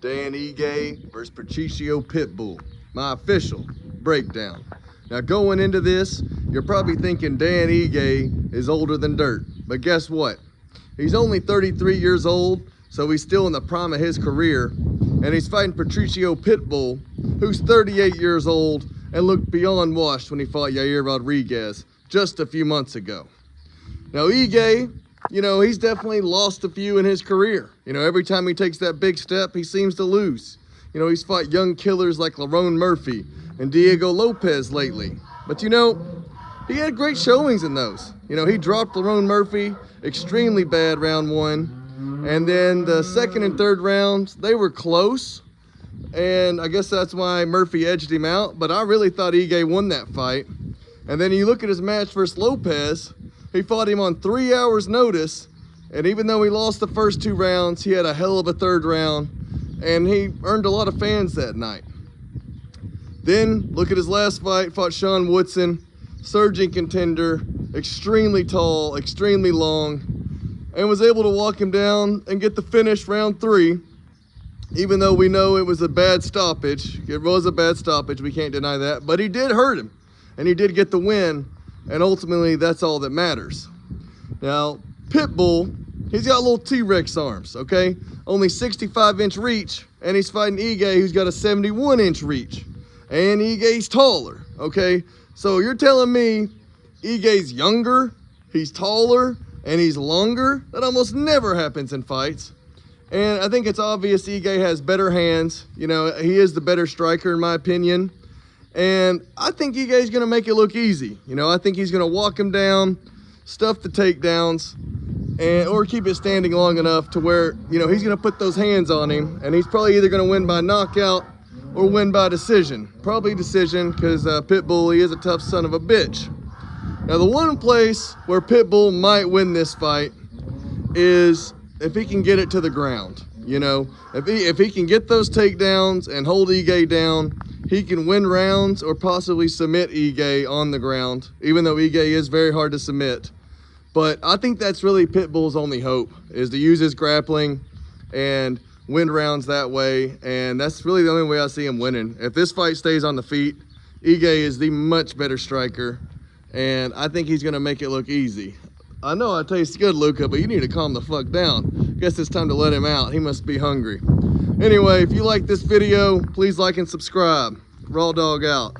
Dan Ige versus Patricio Pitbull, my official breakdown. Now going into this, you're probably thinking Dan Ige is older than dirt, but guess what? He's only 33 years old, so he's still in the prime of his career, and he's fighting Patricio Pitbull, who's 38 years old and looked beyond washed when he fought Yair Rodriguez just a few months ago. Now Ige, he's definitely lost a few in his career. Every time he takes that big step, he seems to lose. He's fought young killers like Lerone Murphy and Diego Lopez lately. But he had great showings in those. He dropped Lerone Murphy extremely bad round one. And then the second and third rounds, they were close. And I guess that's why Murphy edged him out. But I really thought Ige won that fight. And then you look at his match versus Lopez, he fought him on 3 hours notice. And even though he lost the first 2 rounds, he had a hell of a third round. And he earned a lot of fans that night. Then look at his last fight, fought Sean Woodson, surging contender, extremely tall, extremely long, and was able to walk him down and get the finish round 3. Even though we know it was a bad stoppage. It was a bad stoppage, we can't deny that. But he did hurt him, and he did get the win, and ultimately that's all that matters. Now, Pitbull, he's got little T-Rex arms, okay? Only 65-inch reach, and he's fighting Ige, who's got a 71-inch reach. And Ige's taller, okay? So you're telling me Ige's younger, he's taller, and he's longer? That almost never happens in fights. And I think it's obvious Ige has better hands. He is the better striker in my opinion. And I think Ige's gonna make it look easy. I think he's gonna walk him down, stuff the takedowns, or keep it standing long enough to where, he's gonna put those hands on him, and he's probably either gonna win by knockout or win by decision. Probably decision, because Pitbull, he is a tough son of a bitch. Now the one place where Pitbull might win this fight is if he can get it to the ground. If he can get those takedowns and hold Ige down, he can win rounds or possibly submit Ige on the ground, even though Ige is very hard to submit. But I think that's really Pitbull's only hope, is to use his grappling and win rounds that way. And that's really the only way I see him winning. If this fight stays on the feet, Ige is the much better striker, and I think he's gonna make it look easy. I know I taste good, Luca, but you need to calm the fuck down. Guess it's time to let him out. He must be hungry. Anyway, if you like this video, please like and subscribe. Raw Dog out.